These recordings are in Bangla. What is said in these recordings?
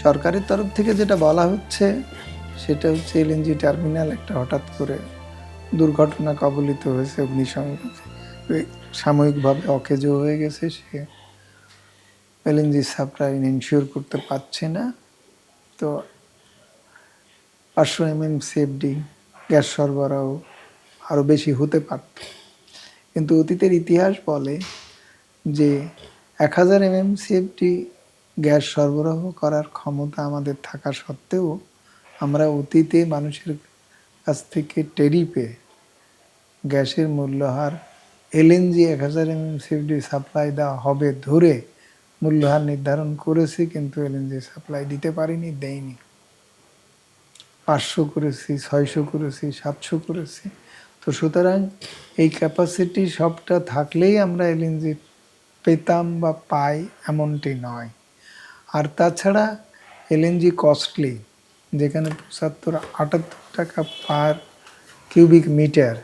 সরকারের তরফ থেকে যেটা বলা হচ্ছে সেটা হচ্ছে এলএনজি টার্মিনাল একটা হঠাৎ করে দুর্ঘটনা কবলিত হয়েছে, অগ্নিসংযোগে সাময়িকভাবে অকেজো হয়ে গেছে, সে এলএনজি সাপ্লাই ইনশিওর করতে পারছে না। তো 500 সিএফডি গ্যাস সরবরাহ আরও বেশি হতে পারত, কিন্তু অতীতের ইতিহাস বলে যে 1000 সিএফডি গ্যাস সরবরাহ করার ক্ষমতা আমাদের থাকা সত্ত্বেও আমরা অতীতে মানুষের কাছ থেকে টেরি পেয়ে গ্যাসের মূল্যহার এলএনজি 1000 সিএফডি সাপ্লাই দেওয়া হবে ধরে মূল্যহার নির্ধারণ করেছি, কিন্তু এলএনজি সাপ্লাই দিতে পারিনি, দেয়নি। 500 করেছি, 600 করেছি, 700 করেছি। তো সুতরাং এই ক্যাপাসিটি সবটা থাকলেই আমরা এলএনজি পেতাম বা পাই এমনটি নয়। আর তাছাড়া এলএনজি কস্টলি, যেখানে 75-78 টাকা পার কিউবিক মিটার,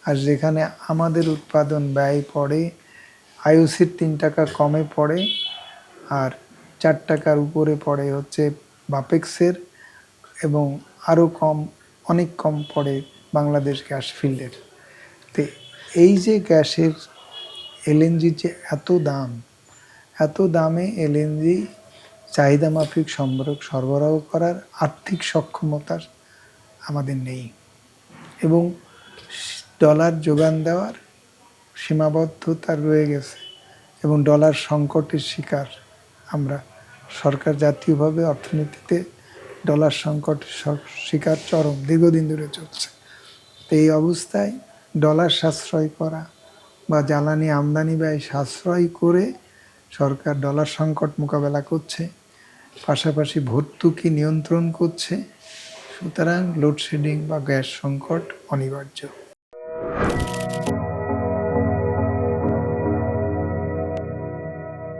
আর যেখানে আমাদের উৎপাদন ব্যয় পড়ে আইওসির 3 টাকা কমে পড়ে, আর 4 টাকার উপরে পড়ে হচ্ছে বাপেক্সের, এবং আরও কম, অনেক কম পড়ে বাংলাদেশ গ্যাস ফিল্ডের। তো এই যে গ্যাসের এলএনজি যে এত দামে এলএনজি চাহিদা মাফিক সরবরাহ করার আর্থিক সক্ষমতা আমাদের নেই, এবং ডলার যোগান দেওয়ার সীমাবদ্ধতা রয়ে গেছে, এবং ডলার সংকটের শিকার আমরা। সরকার জাতীয়ভাবে অর্থনীতিতে ডলার সংকটের শিকার চরম, দীর্ঘদিন ধরে চলছে। তো এই অবস্থায় ডলার সাশ্রয় করা বা জ্বালানি আমদানি ব্যয় সাশ্রয় করে সরকার ডলার সংকট মোকাবেলা করছে, পাশাপাশি ভর্তুকি নিয়ন্ত্রণ করছে। সুতরাং লোডশেডিং বা গ্যাস সংকট অনিবার্য।